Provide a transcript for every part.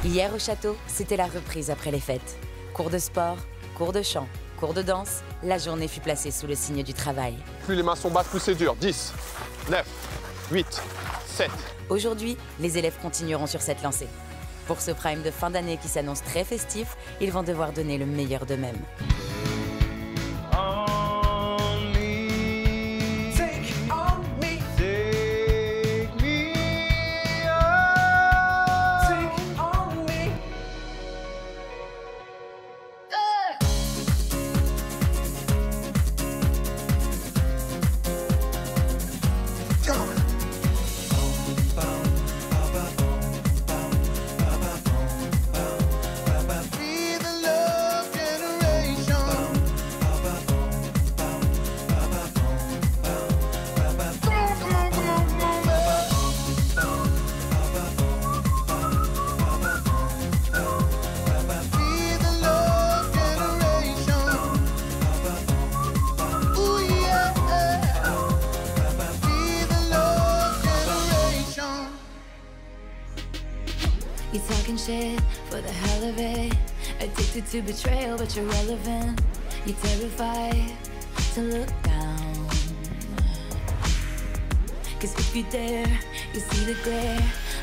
Hier au château, c'était la reprise après les fêtes. Cours de sport, cours de chant, cours de danse, la journée fut placée sous le signe du travail. Plus les mains sont basses, plus c'est dur. 10, 9, 8, 7. Aujourd'hui, les élèves continueront sur cette lancée. Pour ce prime de fin d'année qui s'annonce très festif, ils vont devoir donner le meilleur d'eux-mêmes. You talking shit for the hell of it. Addicted to betrayal, but you're relevant. You're terrified to look down. Cause if you dare, you see the glare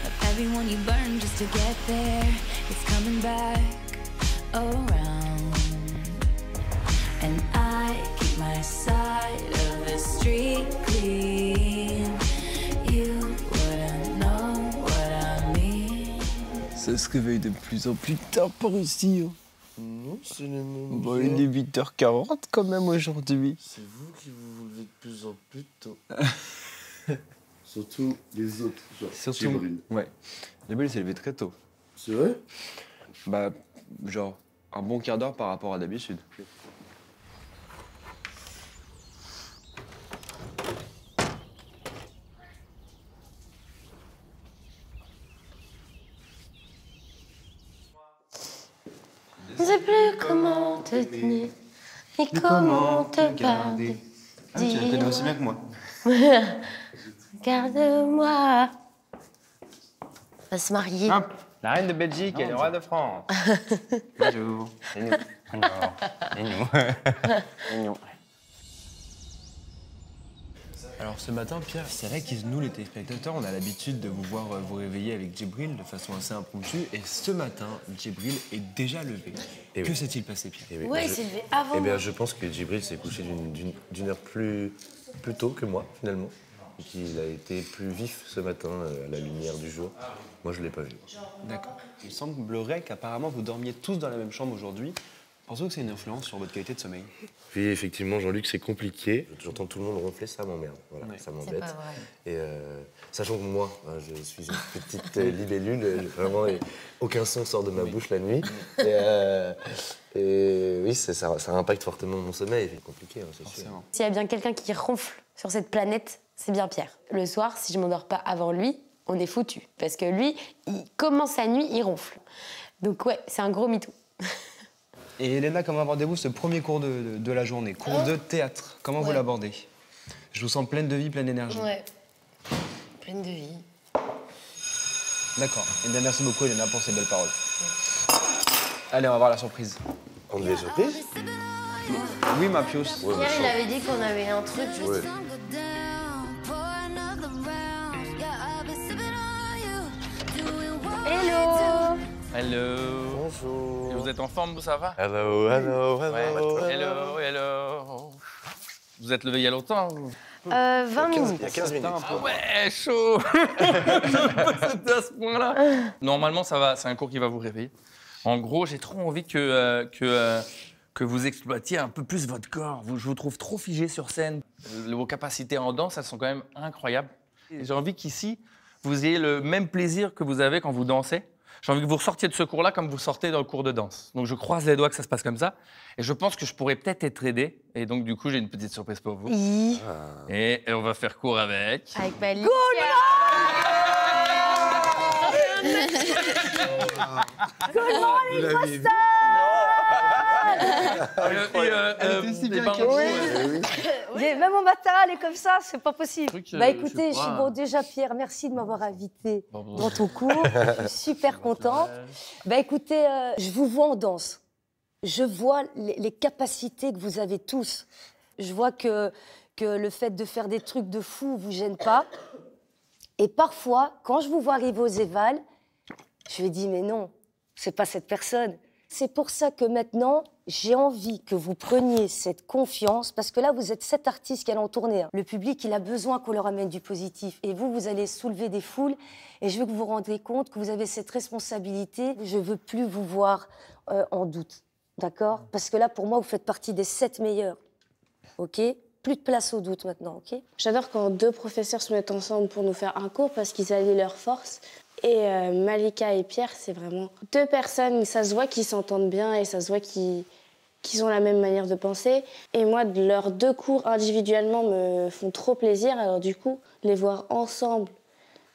of everyone you burn just to get there. It's coming back around. And I keep my side of the street clean. You wouldn't know what I mean. Ça se réveille de plus en plus tard par ici. Hein. Non, c'est le même. Bon, il est 8h40 quand même aujourd'hui. C'est vous qui vous levez de plus en plus tôt. Surtout les autres. Genre Djibril. Ouais. Djibril s'est levé très tôt. C'est vrai? Bah, genre, un bon quart d'heure par rapport à d'habitude. Je ne sais plus comment te tenir, ni comment te garder. Ah, tu la connais aussi bien que moi. Regarde-moi. On va se marier. Hop, la reine de Belgique et le roi de France. Bonjour. C'est nous. Alors, et nous. Et nous. Alors ce matin, Pierre, c'est vrai que nous, les téléspectateurs, on a l'habitude de vous voir vous réveiller avec Djibril de façon assez impromptue. Et ce matin, Djibril est déjà levé. Et que oui. s'est-il passé, Pierre? oui, Ouais, il s'est levé avant. Eh bien, moi. je pense que Djibril s'est couché d'une heure plus tôt que moi, finalement. Et qu'il a été plus vif ce matin à la lumière du jour. Moi, je ne l'ai pas vu. D'accord. Il semblerait qu'apparemment vous dormiez tous dans la même chambre aujourd'hui. Pensez-vous que c'est une influence sur votre qualité de sommeil? Oui, effectivement, Jean-Luc, c'est compliqué. J'entends tout le monde ronfler, ça m'emmerde. Voilà, Ouais. ça C'est m'embête. pas vrai. Et sachant que moi, je suis une petite libellule, vraiment, et aucun son sort de ma bouche la nuit. Et oui, ça impacte fortement mon sommeil. C'est compliqué, hein, c'est sûr. Forcément. S'il y a bien quelqu'un qui ronfle sur cette planète, c'est bien Pierre. Le soir, si je m'endors pas avant lui, on est foutu. Parce que lui, il commence sa nuit, il ronfle. Donc ouais, c'est un gros mytho. Et Elena, comment abordez-vous ce premier cours de la journée? Cours de théâtre. Comment vous l'abordez? Je vous sens pleine de vie, pleine d'énergie. Ouais. Pleine de vie. D'accord. Eh bien, merci beaucoup, Elena, pour ces belles paroles. Allez, on va voir la surprise. On devait surprise? Oui, ma pioche. Ouais, Pierre, il avait dit qu'on avait un truc, je Ouais. sais. Hello. Hello. Bonjour. Et vous êtes en forme, vous, ça va? Hello, hello, Ouais. hello. Hello, hello. Vous êtes levé il y a longtemps? 20 minutes. Il y a 15 minutes. Ah ouais, chaud. C'était à ce point-là. Normalement, ça va. C'est un cours qui va vous réveiller. En gros, j'ai trop envie que vous exploitiez un peu plus votre corps. Je vous trouve trop figé sur scène. Vos capacités en danse, elles sont quand même incroyables. J'ai envie qu'ici, vous ayez le même plaisir que vous avez quand vous dansez. J'ai envie que vous ressortiez de ce cours-là comme vous sortez dans le cours de danse. Donc, je croise les doigts que ça se passe comme ça. Et je pense que je pourrais peut-être être aidé. Et donc, du coup, j'ai une petite surprise pour vous. Et on va faire cours avec... Avec Malik. Vous l'avez vu? Même en maternelle et comme ça, c'est pas possible. Bah écoutez, bon, déjà Pierre, merci de m'avoir invité dans ton cours. Je suis super contente. Bah écoutez, je vous vois en danse. Je vois les capacités que vous avez tous. Je vois que le fait de faire des trucs de fou vous gêne pas. Et parfois, quand je vous vois arriver aux évals, je me dis mais non, c'est pas cette personne. C'est pour ça que maintenant, j'ai envie que vous preniez cette confiance, parce que là, vous êtes 7 artistes qui allent en tournée. Le public, il a besoin qu'on leur amène du positif. Et vous, vous allez soulever des foules. Et je veux que vous vous rendiez compte que vous avez cette responsabilité. Je veux plus vous voir en doute, d'accord? Parce que là, pour moi, vous faites partie des 7 meilleurs, ok? Plus de place au doute maintenant, ok? J'adore quand 2 professeurs se mettent ensemble pour nous faire un cours parce qu'ils allient leurs forces. Et Malika et Pierre, c'est vraiment 2 personnes, ça se voit qu'ils s'entendent bien et ça se voit qu'ils ont la même manière de penser. Et moi, leurs 2 cours individuellement me font trop plaisir. Alors du coup, les voir ensemble,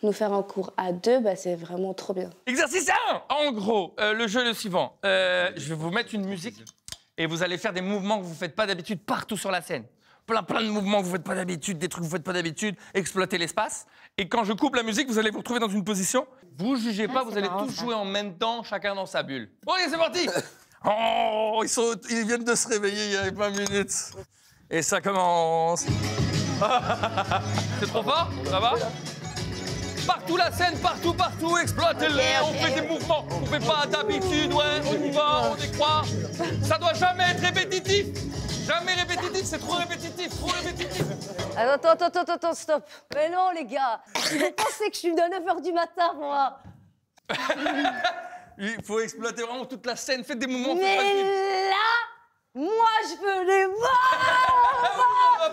nous faire un cours à 2, bah, c'est vraiment trop bien. Exercice 1. En gros, le jeu est le suivant. Je vais vous mettre une musique et vous allez faire des mouvements que vous ne faites pas d'habitude partout sur la scène. Plein de mouvements que vous ne faites pas d'habitude, des trucs que vous ne faites pas d'habitude, exploiter l'espace. Et quand je coupe la musique, vous allez vous retrouver dans une position. Vous ne jugez pas, vous allez tous jouer en même temps, chacun dans sa bulle. Bon, allez, c'est parti. Oh, ils viennent de se réveiller il y a 20 minutes. Et ça commence. C'est trop fort? Ça va? Partout la scène, partout, exploitez-les, on fait des mouvements qu'on ne fait pas d'habitude, ouais, on y va, on y croit. Ça doit jamais être répétitif. Jamais répétitif, c'est trop répétitif, Attends, stop. Mais non, les gars, vous pensez que je suis de 9h du matin, moi? Il faut exploiter vraiment toute la scène, faites des mouvements. Mais là, moi, je veux les voir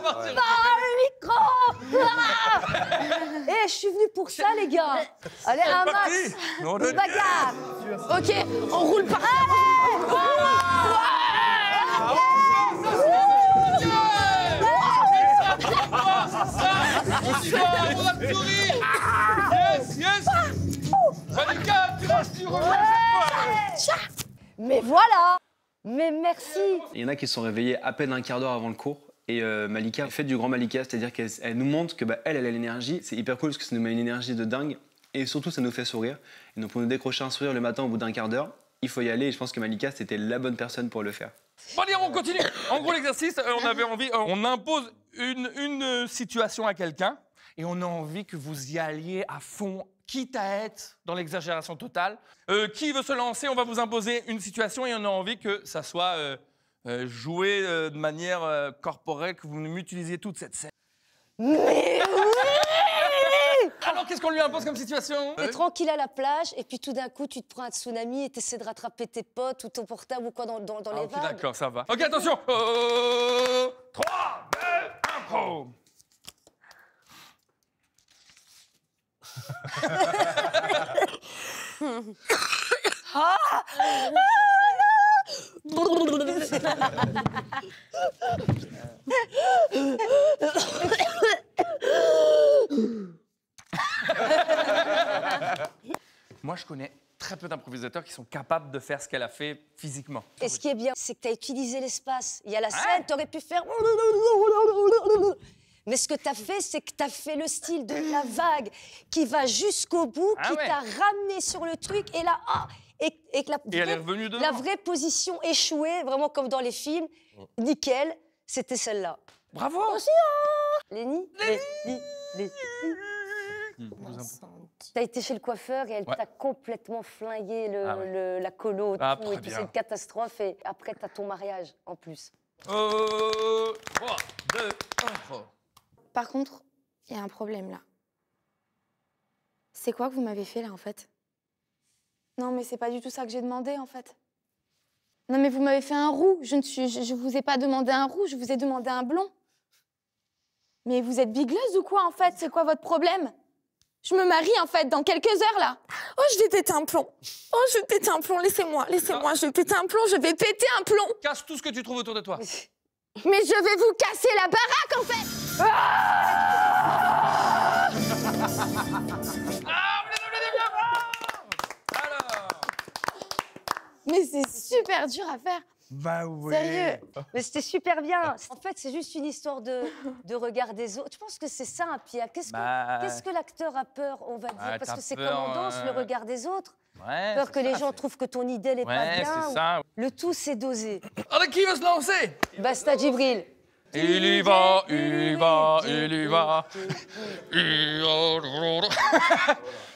par le micro. Et je suis venue pour ça, les gars. Allez, un max, une bagarre. Ok, on roule par... Yes. Malika, tu restes sur... Mais voilà. Mais merci. Il y en a qui se sont réveillés à peine un quart d'heure avant le cours. Et Malika fait du grand Malika, c'est-à-dire qu'elle nous montre que elle a l'énergie. C'est hyper cool parce que ça nous met une énergie de dingue. Et surtout, ça nous fait sourire. Et donc, pour nous décrocher un sourire le matin au bout d'un quart d'heure, il faut y aller. Et je pense que Malika, c'était la bonne personne pour le faire. Bon, allez, on continue. En gros, l'exercice, on avait envie... on impose une situation à quelqu'un et on a envie que vous y alliez à fond, quitte à être dans l'exagération totale. Qui veut se lancer? On va vous imposer une situation et on a envie que ça soit joué de manière corporelle, que vous m'utilisiez toute cette scène. Mais oui! Alors, qu'est-ce qu'on lui impose comme situation? T'es tranquille à la plage et puis tout d'un coup, tu te prends un tsunami et t'essaies de rattraper tes potes ou ton portable ou quoi dans les vagues. D'accord, ça va. Ok, attention. 3, 2, 1, pro. Moi, je connais très peu d'improvisateurs qui sont capables de faire ce qu'elle a fait physiquement. Et ce qui est bien, c'est que tu as utilisé l'espace. Il y a la scène, tu aurais pu faire... Mais ce que tu as fait, c'est que tu as fait le style de la vague qui va jusqu'au bout, qui t'a ramené sur le truc. Et là, et elle est revenue dedans. La vraie position échouée, vraiment comme dans les films, nickel, c'était celle-là. Bravo. Lénie. T'as été chez le coiffeur et elle t'a complètement flingué la colo, tout, et puis c'est une catastrophe. Et après, t'as ton mariage en plus. 3, 2, 1, Par contre, il y a un problème là. C'est quoi que vous m'avez fait là en fait? Non mais c'est pas du tout ça que j'ai demandé en fait. Non mais vous m'avez fait un roux, je vous ai pas demandé un roux, je vous ai demandé un blond. Mais vous êtes bigleuse ou quoi en fait? C'est quoi votre problème? Je me marie en fait dans quelques heures là. Oh je vais péter un plomb. Oh je vais péter un plomb, laissez-moi, je vais péter un plomb, je vais péter un plomb. Casse tout ce que tu trouves autour de toi. Mais je vais vous casser la baraque en fait. Mais c'est super dur à faire. Bah oui. Sérieux? Mais c'était super bien. En fait, c'est juste une histoire de regard des autres. Je pense que c'est ça, Pierre. Qu'est-ce que l'acteur a peur, on va dire? Parce que c'est comme on danse, le regard des autres. Ouais, Peur que les gens trouvent que ton idée n'est pas bien. c'est ça. Le tout, c'est dosé. Alors, qui veut se lancer? Basta Djibril. Il y va, il y va, il y va.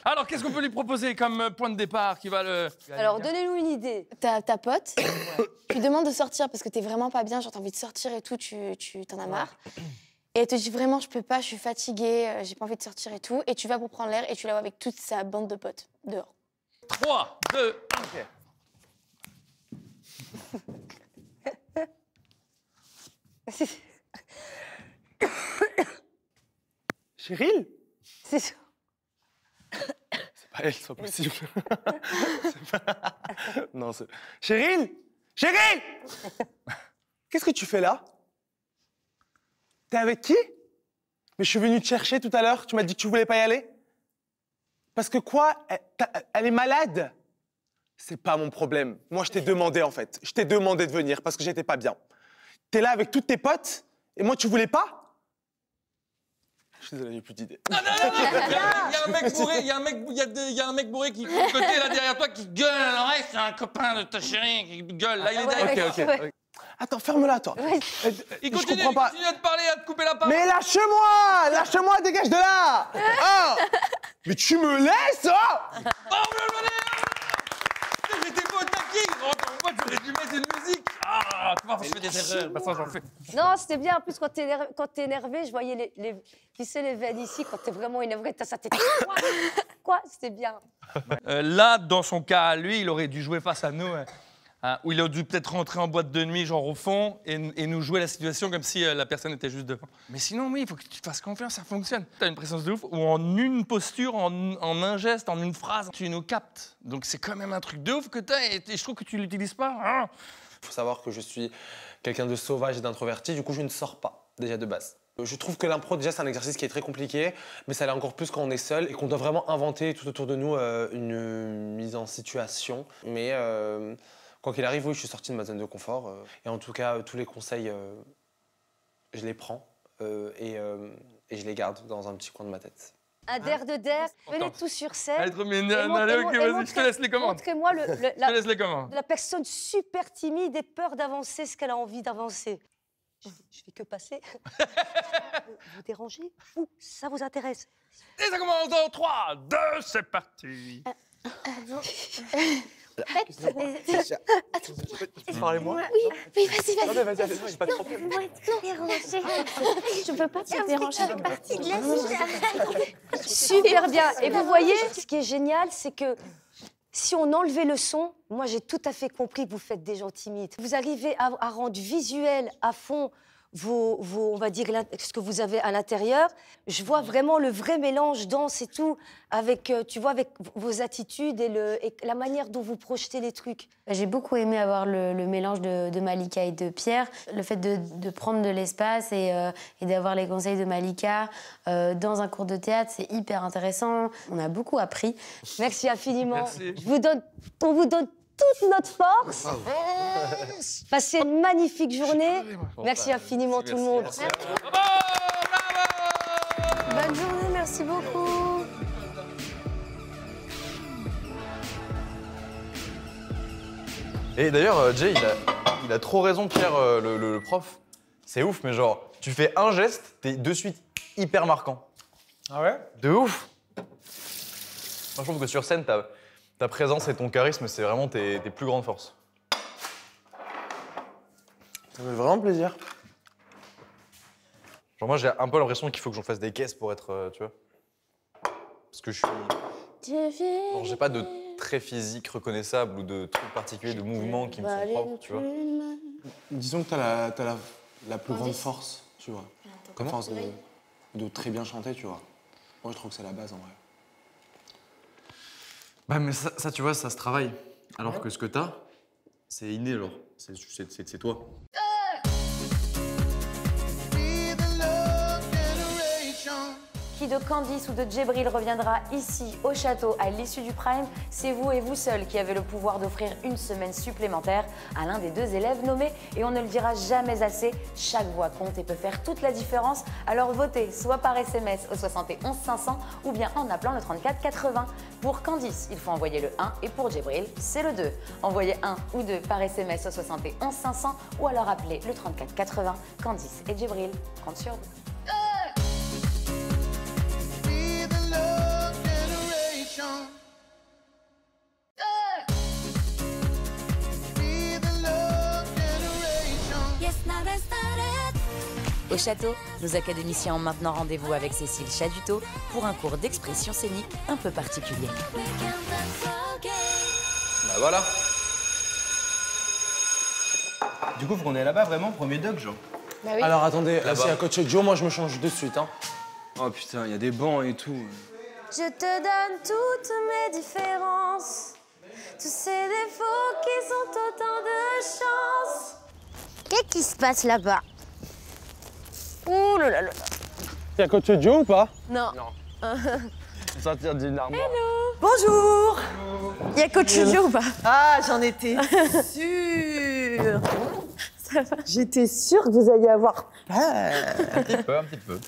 Alors, qu'est-ce qu'on peut lui proposer comme point de départ qui va le... Alors, donnez-nous une idée. Ta pote, tu lui demandes de sortir parce que t'es vraiment pas bien, genre t'as envie de sortir et tout, tu t'en as marre. Et elle te dit vraiment, je peux pas, je suis fatiguée, j'ai pas envie de sortir et tout. Et tu vas pour prendre l'air et tu la vois avec toute sa bande de potes dehors. 3, 2, 1. Cheryl? C'est ça. C'est pas elle, c'est pas possible. Non, c'est... Cheryl? Cheryl! Qu'est-ce que tu fais là? T'es avec qui? Mais je suis venu te chercher tout à l'heure, tu m'as dit que tu voulais pas y aller? Parce que quoi? Elle est malade? C'est pas mon problème. Moi, je t'ai demandé, en fait. Je t'ai demandé de venir parce que j'étais pas bien. T'es là avec toutes tes potes et moi, tu voulais pas? Je suis désolé, j'ai plus d'idées. Non, il y a un mec bourré, il y a un mec bourré qui est de côté, là, derrière toi, qui gueule à l'oreille. C'est un copain de ta chérie qui gueule. Là, il est derrière. Ok. Attends, ferme-la, toi. Il continue à te parler, à te couper la parole. Mais lâche-moi! Lâche-moi, dégage de là! Oh! Mais tu me laisses, oh! J'étais pas au taquet. Moi, tu aurais dû mettre une musique. Ah, tu vois, je fais des erreurs. Bah, ça, j'en fais. Non, c'était bien. En plus, quand t'es énervé, je voyais tu sais, les veines ici, quand t'es vraiment énervé, t'as sa tête. Quoi? C'était bien. Là, dans son cas, lui, il aurait dû jouer face à nous. Où il a dû peut-être rentrer en boîte de nuit, genre au fond, et nous jouer la situation comme si la personne était juste devant. Mais sinon, oui, il faut que tu te fasses confiance, ça fonctionne. T'as une présence de ouf, où en une posture, en un geste, en une phrase, tu nous captes. Donc c'est quand même un truc de ouf que t'as, et je trouve que tu l'utilises pas. Hein. Faut savoir que je suis quelqu'un de sauvage et d'introverti, du coup je ne sors pas, déjà de base. Je trouve que l'impro, déjà, c'est un exercice qui est très compliqué, mais ça l'est encore plus quand on est seul et qu'on doit vraiment inventer tout autour de nous une mise en situation. Mais quoi qu'il arrive, oui, je suis sorti de ma zone de confort. Et en tout cas, tous les conseils, je les prends et je les garde dans un petit coin de ma tête. Un der de der, venez tous sur scène. Allez, trop mignonne. Allez, ok, vas-y, je te laisse les commandes. Montrez-moi je te laisse les commandes. La personne super timide et peur d'avancer ce qu'elle a envie d'avancer. Je fais que passer. Vous dérangez? Ou ça vous intéresse? Et ça commence dans 3, 2, c'est parti. Parlez-moi. Oui, vas-y. Non, vas-y, j'ai pas trop. Je peux pas te déranger. Super bien. Et vous voyez, ce qui est génial, c'est que si on enlevait le son, moi j'ai tout à fait compris que vous faites des gens timides. Vous arrivez à rendre visuel à fond on va dire, ce que vous avez à l'intérieur. Je vois vraiment le vrai mélange danse et tout, avec, tu vois, avec vos attitudes et la manière dont vous projetez les trucs. J'ai beaucoup aimé avoir le mélange de Malika et de Pierre. Le fait de prendre de l'espace et d'avoir les conseils de Malika dans un cours de théâtre, c'est hyper intéressant. On a beaucoup appris. Merci infiniment. Merci. On vous donne toute notre force. Passez une magnifique journée. Merci infiniment tout le monde. Bonne journée, merci beaucoup. Et d'ailleurs, Jay, il a trop raison, Pierre, le prof. C'est ouf, mais genre, tu fais un geste, t'es de suite hyper marquant. Ah ouais? De ouf. Moi, je trouve que sur scène, ta présence et ton charisme, c'est vraiment tes plus grandes forces. Ça fait vraiment plaisir. Genre moi, j'ai un peu l'impression qu'il faut que j'en fasse des caisses pour être, tu vois. Parce que je suis... Genre, j'ai pas de traits physiques reconnaissables ou de trucs particuliers, de mouvements qui me sont propres, tu vois. Disons que t'as la plus grande force, tu vois. Comment? Force de très bien chanter, tu vois. Moi, je trouve que c'est la base, en vrai. Bah mais ça, tu vois, ça se travaille. Alors que ce que t'as, c'est inné, genre. C'est toi. Qui de Candice ou de Djibril reviendra ici au château à l'issue du Prime, c'est vous et vous seul qui avez le pouvoir d'offrir une semaine supplémentaire à l'un des 2 élèves nommés. Et on ne le dira jamais assez, chaque voix compte et peut faire toute la différence. Alors votez soit par SMS au 71 500 ou bien en appelant le 34 80. Pour Candice, il faut envoyer le 1 et pour Djibril, c'est le 2. Envoyez 1 ou 2 par SMS au 71 500 ou alors appelez le 34 80. Candice et Djibril comptent sur vous. Au château, nos académiciens ont maintenant rendez-vous avec Cécile Chaduto pour un cours d'expression scénique un peu particulier. Bah voilà. Du coup, faut qu'on est là-bas vraiment, premier doc, genre. Bah oui. Alors attendez, si à coach Joe, moi je me change de suite. Hein. Oh putain, il y a des bancs et tout. Je te donne toutes mes différences, tous ces défauts qui sont autant de chance. Qu'est-ce qui se passe là-bas? Ouh là là là. Y'a coach Joe ou pas? Non. Sortir d'une armoire. Bonjour. Y'a coach Joe ou pas? Ah, j'en étais sûre. J'étais sûre que vous alliez avoir peur. Un petit peu.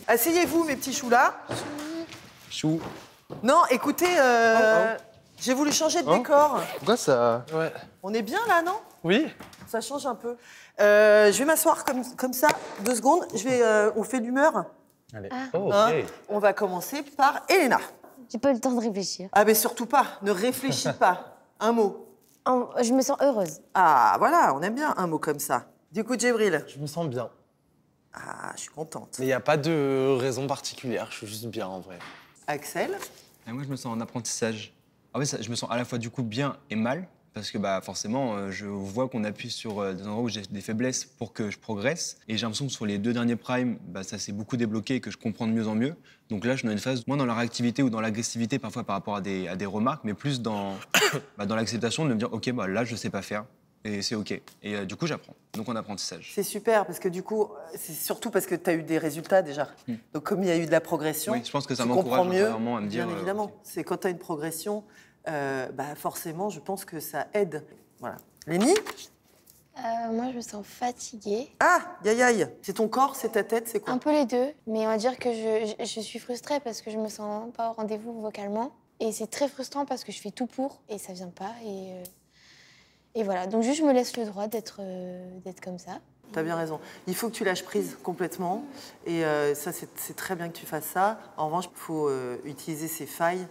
Asseyez-vous, mes petits choux là. Chou. Non, écoutez, j'ai voulu changer de décor. Pourquoi ça? Ouais. On est bien là, non? Oui. Ça change un peu. Je vais m'asseoir comme ça, 2 secondes. On fait l'humeur. Allez. Ah. Oh, ok. Hein, on va commencer par Elena. J'ai pas eu le temps de réfléchir. Ah, mais surtout pas, ne réfléchis pas. Un mot. Je me sens heureuse. Ah, voilà, on aime bien un mot comme ça. Du coup, Djibril. Je me sens bien. Ah, je suis contente. Mais il n'y a pas de raison particulière, je suis juste bien en vrai. Axel. Et moi, je me sens en apprentissage. En fait, je me sens à la fois du coup bien et mal. Parce que bah, forcément, je vois qu'on appuie sur des endroits où j'ai des faiblesses pour que je progresse. Et j'ai l'impression que sur les 2 derniers primes, bah, ça s'est beaucoup débloqué et que je comprends de mieux en mieux. Donc là, je suis dans une phase moins dans la réactivité ou dans l'agressivité parfois par rapport à des remarques, mais plus dans, dans l'acceptation de me dire « Ok, bah, là, je sais pas faire. » Et c'est OK. Et du coup, j'apprends. Donc, en apprentissage. C'est super, parce que du coup, c'est surtout parce que tu as eu des résultats déjà. Donc, comme il y a eu de la progression, oui, je pense que ça tu m'encourage comprends mieux, intérieurement à me dire... bien évidemment. C'est quand tu as une progression, bah, forcément, je pense que ça aide. Voilà. Lénie. Moi, je me sens fatiguée. Ah, yaï. C'est ton corps, c'est ta tête, c'est quoi? Un peu les deux, mais on va dire que je suis frustrée parce que je me sens pas au rendez-vous vocalement. Et c'est très frustrant parce que je fais tout pour et ça vient pas. Et voilà, donc juste je me laisse le droit d'être comme ça. T'as bien raison. Il faut que tu lâches prise complètement. Et ça, c'est très bien que tu fasses ça. En revanche, il faut utiliser ses failles,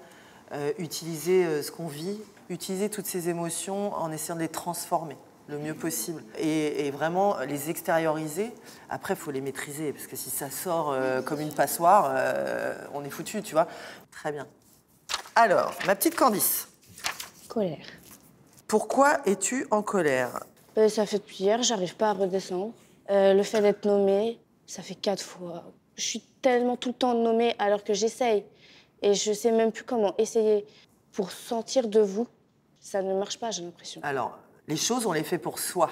utiliser ce qu'on vit, utiliser toutes ces émotions en essayant de les transformer le mieux possible. Et vraiment les extérioriser. Après, il faut les maîtriser, parce que si ça sort comme une passoire, on est foutu, tu vois. Très bien. Alors, ma petite Candice. Colère. Pourquoi es-tu en colère? Ça fait depuis hier, j'arrive pas à redescendre. Le fait d'être nommée, ça fait 4 fois. Je suis tellement tout le temps nommée alors que j'essaye. Et je sais même plus comment essayer pour sentir de vous. Ça ne marche pas, j'ai l'impression. Alors, les choses, on les fait pour soi.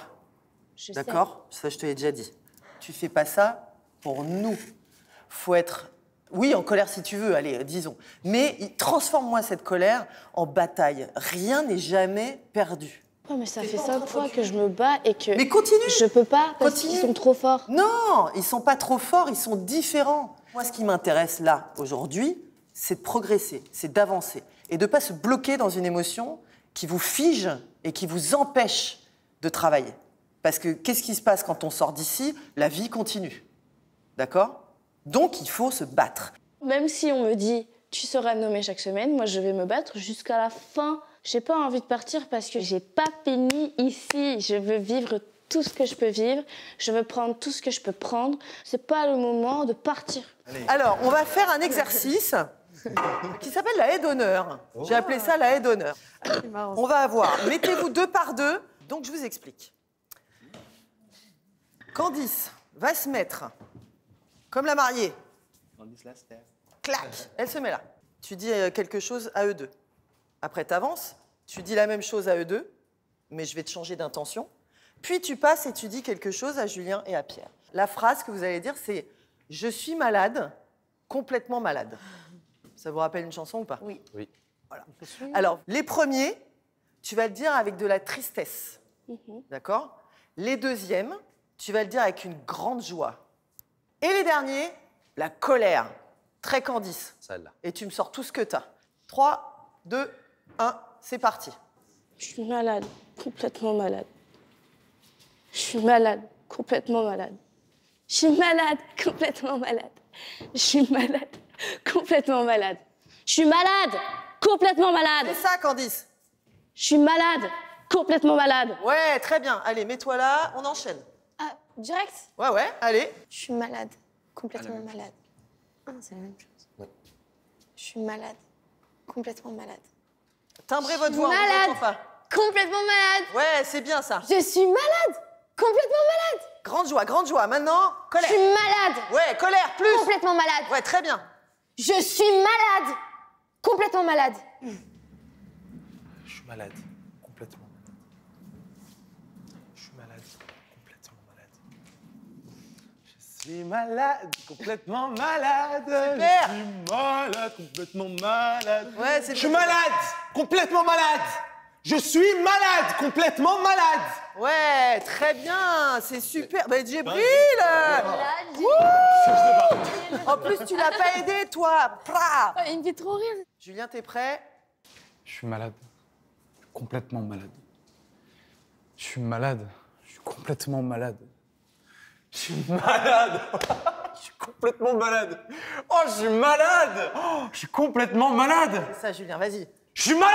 Je D'accord? Ça, je te l'ai déjà dit. Tu fais pas ça pour nous. Faut être, oui, en colère si tu veux, allez, disons. Mais transforme-moi cette colère en bataille. Rien n'est jamais perdu. Oh, mais ça fait 5 fois que je me bats et que... Mais continue! Je peux pas parce qu'ils sont trop forts. Non, ils sont pas trop forts, ils sont différents. Moi, ce qui m'intéresse là, aujourd'hui, c'est de progresser, c'est d'avancer. Et de pas se bloquer dans une émotion qui vous fige et qui vous empêche de travailler. Parce que qu'est-ce qui se passe quand on sort d'ici? La vie continue. D'accord? Donc, il faut se battre. Même si on me dit, tu seras nommée chaque semaine, moi, je vais me battre jusqu'à la fin. J'ai pas envie de partir parce que j'ai pas fini ici. Je veux vivre tout ce que je peux vivre. Je veux prendre tout ce que je peux prendre. C'est pas le moment de partir. Alors, on va faire un exercice qui s'appelle la haie d'honneur. J'ai appelé ça la haie d'honneur. On va avoir, mettez-vous 2 par 2. Donc, je vous explique. Candice va se mettre comme la mariée. Candice Laster. Clac, elle se met là. Tu dis quelque chose à eux deux. Après, tu avances, tu dis la même chose à eux deux, mais je vais te changer d'intention. Puis tu passes et tu dis quelque chose à Julien et à Pierre. La phrase que vous allez dire, c'est « Je suis malade, complètement malade. Ça vous rappelle une chanson ou pas? Oui. Oui. Voilà. Alors, les premiers, tu vas le dire avec de la tristesse. D'accord? Les deuxièmes, tu vas le dire avec une grande joie. Et les derniers, la colère. Très Candice. Celle-là. Et tu me sors tout ce que t'as. 3, 2, 1, c'est parti. Je suis malade, complètement malade. Je suis malade, complètement malade. Je suis malade, complètement malade. Je suis malade, complètement malade. Je suis malade, complètement malade. C'est ça, Candice. Je suis malade, complètement malade. Ouais, très bien. Allez, mets-toi là, on enchaîne. Ah, direct? Ouais, ouais, allez. Je suis malade, complètement malade. Ah, c'est la même chose. Ouais. Je suis malade, complètement malade. Timbrez votre voix, on malade, vous entend pas. complètement malade. Ouais, c'est bien ça. Je suis malade, complètement malade. Grande joie, grande joie. Maintenant, colère. Je suis malade. Ouais, colère, plus. Complètement malade. Ouais, très bien. Je suis malade, complètement malade. Je suis malade, complètement. Je suis malade, complètement malade. Je suis malade, complètement malade. Super. Je suis malade, complètement malade. Ouais, c'est Je suis bien. malade, complètement malade. Je suis malade, complètement malade. Ouais, très bien, c'est super. Bah, Djibril En plus, tu l'as pas aidé, toi. Pra. Il me fait trop rire. Julien, t'es prêt? Je suis malade. Complètement malade. Je suis malade. Je suis complètement malade. Je suis malade. Je suis complètement malade. Oh, je suis malade. Oh, je suis complètement malade. C'est ça, Julien, vas-y. Je suis malade.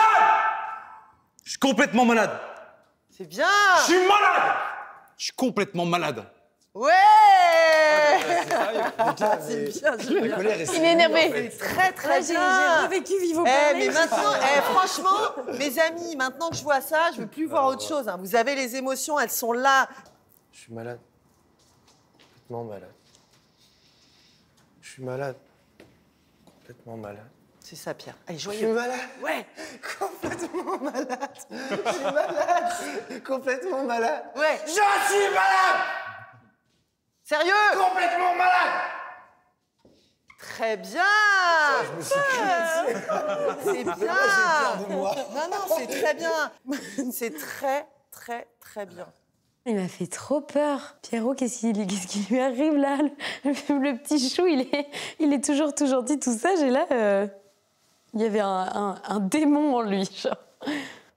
Je suis complètement malade. C'est bien. Je suis malade. Je suis complètement malade. Ouais. C'est bien, Julien. La colère est Il est énervé. C'est très, très J'ai bien. revécu Vivo Mais maintenant, franchement, mes amis, maintenant que je vois ça, je veux plus voir autre chose. Hein. Vous avez les émotions, elles sont là. Je suis malade. Complètement malade. Je suis malade. Complètement malade. C'est ça, Pierre. Allez, Je suis joyeux. malade. Ouais. Complètement malade. Je suis malade. Complètement malade. Ouais. Je suis malade. Sérieux? Complètement malade. Très bien. Je me suis crié dessus. C'est bien. J'ai peur de moi. Non, non, c'est très bien. C'est très, très, très bien. Il m'a fait trop peur. Pierrot, qu'est-ce qui lui arrive là? Le petit chou, il est toujours tout gentil, tout sage. Et là, il y avait un démon en lui. Genre.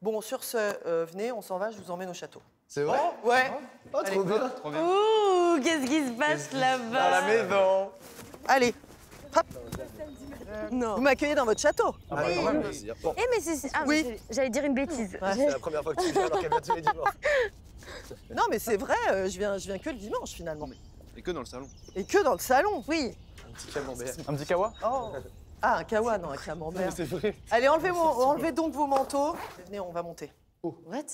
Bon, sur ce, venez, on s'en va, je vous emmène au château. C'est vrai? Ouais. Oh, trop bien. Trop bien. Ouh, qu'est-ce qui se passe là-bas? Dans la maison. Allez. Hop. Vous m'accueillez dans votre château. Ah, oui. Quand même, plaisir. Bon, Eh, mais c'est... Ah, Oui. mais j'allais dire une bêtise. c'est la première fois que tu viens alors qu'elle vient tous les dimanches. Non, mais c'est vrai, je viens que le dimanche finalement. Et que dans le salon. Et que dans le salon. Oui. Un petit camembert. Un petit kawa? Oh. Ah, un kawa, non, un camembert. C'est vrai. Allez, enlevez donc vos manteaux. Venez, on va monter. What?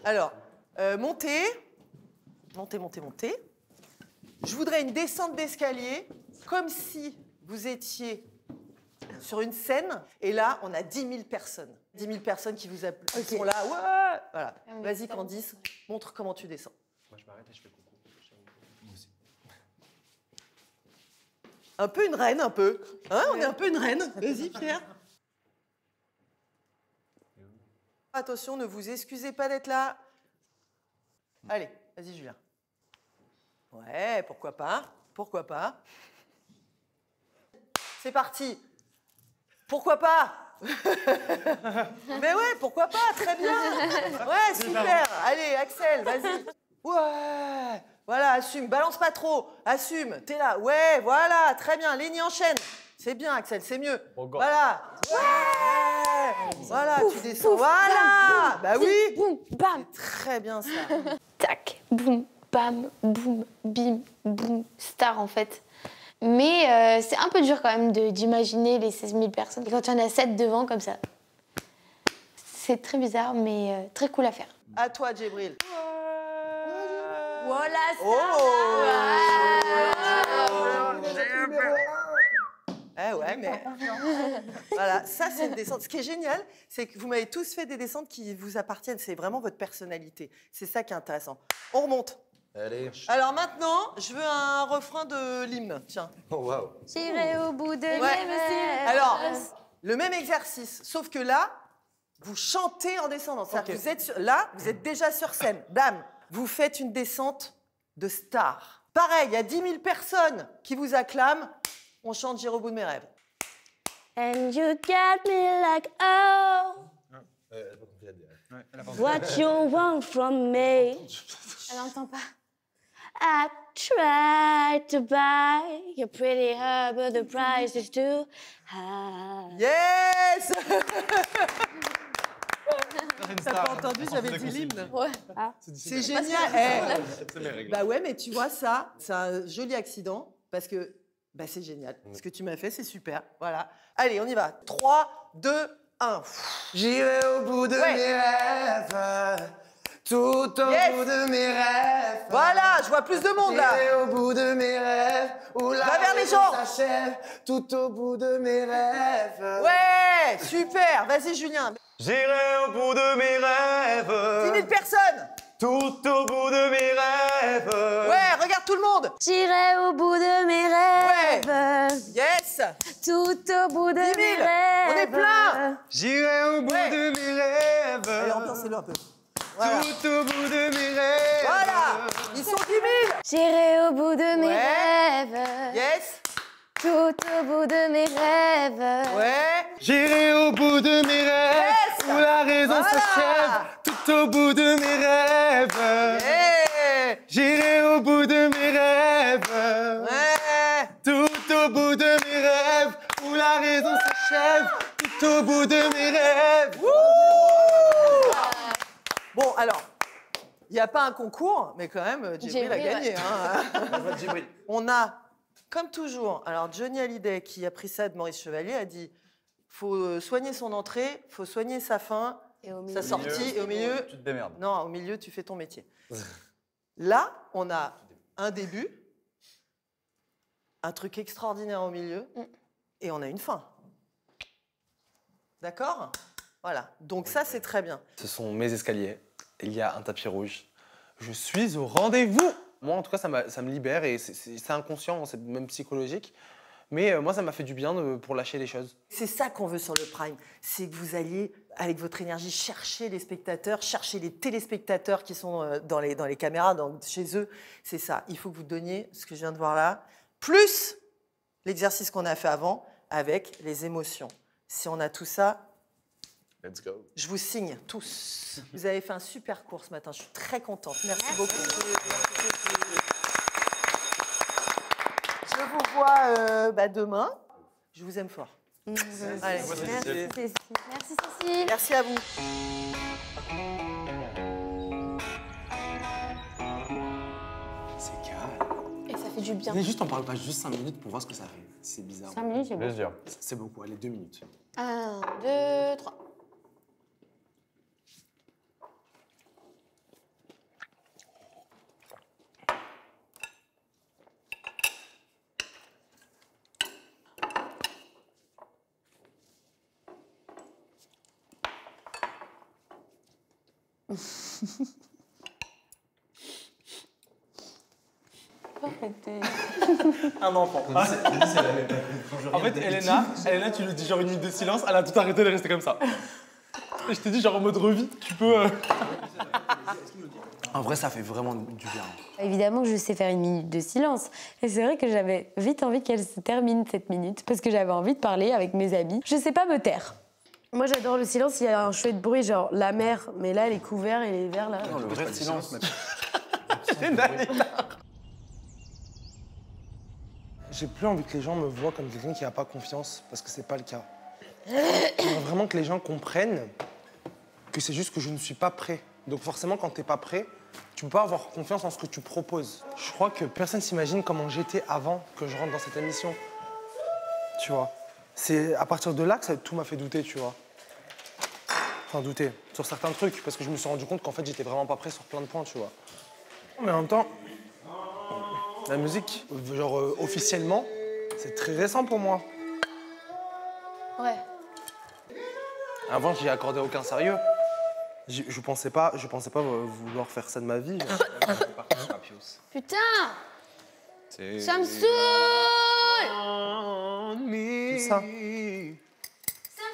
Alors, montez. Montez. Je voudrais une descente d'escalier, comme si vous étiez sur une scène. Et là, on a 10 000 personnes. 10 000 personnes qui vous qui sont là. Ouais. Voilà. Vas-y, Candice, montre comment tu descends. Moi, je m'arrête et je fais coucou. Moi aussi. Un peu une reine, un peu. Hein, on est un peu une reine. Vas-y, Pierre. Attention, ne vous excusez pas d'être là. Allez, vas-y, Julien. Ouais, pourquoi pas. Pourquoi pas. C'est parti. Pourquoi pas. Mais ouais, pourquoi pas, très bien. Ouais, super. Allez, Axel, vas-y. Ouais. Voilà, assume, balance pas trop. Assume, t'es là. Ouais, voilà, très bien. Lénie enchaîne. C'est bien, Axel, c'est mieux. Voilà. Ouais. Voilà, tu descends. Voilà. Bah oui. Boum, bam. C'est très bien ça. Tac, boum, bam, boum, bim, boum. Star en fait. Mais c'est un peu dur quand même d'imaginer les 16 000 personnes. Et quand il y en a 7 devant comme ça, c'est très bizarre, mais très cool à faire. À toi, Djibril. Voilà, ça. Eh ouais, mais... Voilà, ça c'est une descente. Ce qui est génial, c'est que vous m'avez tous fait des descentes qui vous appartiennent. C'est vraiment votre personnalité. C'est ça qui est intéressant. On remonte. Allez. Alors maintenant, je veux un refrain de l'hymne. Tiens. Oh, waouh. J'irai au bout de mes Ouais. rêves. Alors, le même exercice, sauf que là, vous chantez en descendant. C'est-à-dire que vous êtes là, vous êtes déjà sur scène. Bam, vous faites une descente de star. Pareil, il y a 10 000 personnes qui vous acclament. On chante J'irai au bout de mes rêves. And you got me like, oh, what you want from me. Elle n'entend pas. I tried to buy your pretty heart, but the price is too high. Yes. T'as star. pas entendu, j'avais dit l'hymne. Ouais. C'est génial. Bah ouais, mais tu vois ça, c'est un joli accident parce que bah c'est génial. Ce que tu m'as fait, c'est super. Voilà. Allez, on y va. 3, 2, 1. J'irai au bout de mes rêves, tout au bout de mes rêves. Voilà, je vois plus de monde là. J'irai au bout de mes rêves, où la Va vers les raison gens. s'achève, tout au bout de mes rêves. Ouais, super. Vas-y, Julien. J'irai au bout de mes rêves. 10 000 personnes. Tout au bout de mes rêves. Ouais, regarde tout le monde. J'irai au bout de mes rêves. Yes. Tout au bout de 10 000. mes rêves. On est plein. J'irai au bout de mes rêves. Allez, ambiancez-le un peu. Voilà. Tout au bout de mes rêves. Voilà. Ils sont 10 000. J'irai au bout de mes Ouais. rêves. Yes. Tout au bout de mes rêves. Ouais. J'irai au bout de mes rêves, Yes. où la raison Voilà. s'achève, tout au bout de mes rêves. Yeah. J'irai au bout de mes rêves, Ouais. tout au bout de mes rêves, où la raison s'achève, tout au bout de mes rêves. Bon, alors, il n'y a pas un concours, mais quand même, Djibril a Djibril, gagné. ouais. Hein. On a, comme toujours, alors Johnny Hallyday, qui a pris ça de Maurice Chevalier, a dit faut soigner son entrée, faut soigner sa fin, Et au sa sortie, et au milieu, Tu te démerdes. non, au milieu, tu fais ton métier. Là, on a un début, un truc extraordinaire au milieu, et on a une fin. D'accord? Voilà. Donc ça, c'est très bien. Ce sont mes escaliers. Il y a un tapis rouge. Je suis au rendez-vous. Moi, en tout cas, ça me libère et c'est inconscient, c'est même psychologique. Mais moi, ça m'a fait du bien pour lâcher les choses. C'est ça qu'on veut sur le Prime, c'est que vous alliez, avec votre énergie, chercher les spectateurs, chercher les téléspectateurs qui sont dans les caméras, chez eux. C'est ça, il faut que vous donniez ce que je viens de voir là, plus l'exercice qu'on a fait avant, avec les émotions. Si on a tout ça, Let's go. je vous signe tous. Vous avez fait un super cours ce matin, je suis très contente. Merci beaucoup. Je vous vois demain. Je vous aime fort. Allez. Merci Cécile. Merci Cécile. Merci à vous. C'est calme. Et ça fait du bien. Mais juste, on parle pas juste 5 minutes pour voir ce que ça fait. C'est bizarre. 5 minutes, c'est bon. Plaisir. C'est beaucoup. Allez, 2 minutes. 1, 2, 3. Un enfant. En fait, Elena, tu lui dis genre une minute de silence, elle a tout arrêté de rester comme ça. Et je t'ai dit genre en mode revie, tu peux... En vrai, ça fait vraiment du bien. Évidemment que je sais faire une minute de silence. Et c'est vrai que j'avais vite envie qu'elle se termine cette minute parce que j'avais envie de parler avec mes amis. Je sais pas me taire. Moi, j'adore le silence, il y a un chouette bruit, genre la mer, mais là, elle est couverte et les verres, là. Non, le vrai silence. J'ai plus envie que les gens me voient comme quelqu'un qui n'a pas confiance, parce que c'est pas le cas. J'aimerais vraiment que les gens comprennent que c'est juste que je ne suis pas prêt. Donc forcément, quand t'es pas prêt, tu peux pas avoir confiance en ce que tu proposes. Je crois que personne s'imagine comment j'étais avant que je rentre dans cette émission. Tu vois. C'est à partir de là que tout m'a fait douter, tu vois. Enfin, douter sur certains trucs, parce que je me suis rendu compte qu'en fait, j'étais vraiment pas prêt sur plein de points, tu vois. Mais en même temps, la musique, genre officiellement, c'est très récent pour moi. Ouais. Avant, j'y accordais aucun sérieux. Je pensais pas vouloir faire ça de ma vie. Putain! Ça me saoule! Tout ça. Ça me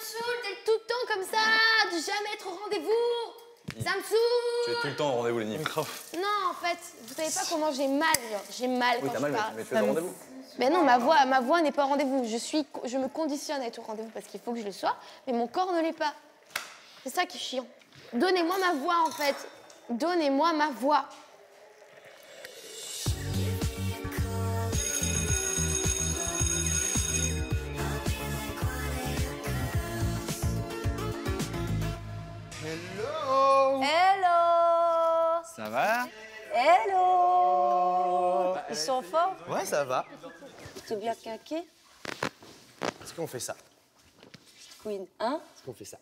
saoule d'être tout le temps comme ça, de jamais être au rendez-vous. Ça me saoule! Tu es tout le temps au rendez-vous, Lénie. Non, en fait, vous savez pas comment j'ai mal, genre. J'ai mal Oui, quand t'as je mal, parle. mais tu es au rendez-vous. Mais non, ma voix n'est pas au rendez-vous. Je me conditionne à être au rendez-vous parce qu'il faut que je le sois, mais mon corps ne l'est pas. C'est ça qui est chiant. Donnez-moi ma voix, en fait. Donnez-moi ma voix. Hello! Hello! Ça va? Hello! Ils sont en forme? Ouais, ça va. Tu es bien quinqué? Est-ce qu'on fait ça? Queen, hein? Est-ce qu'on fait ça?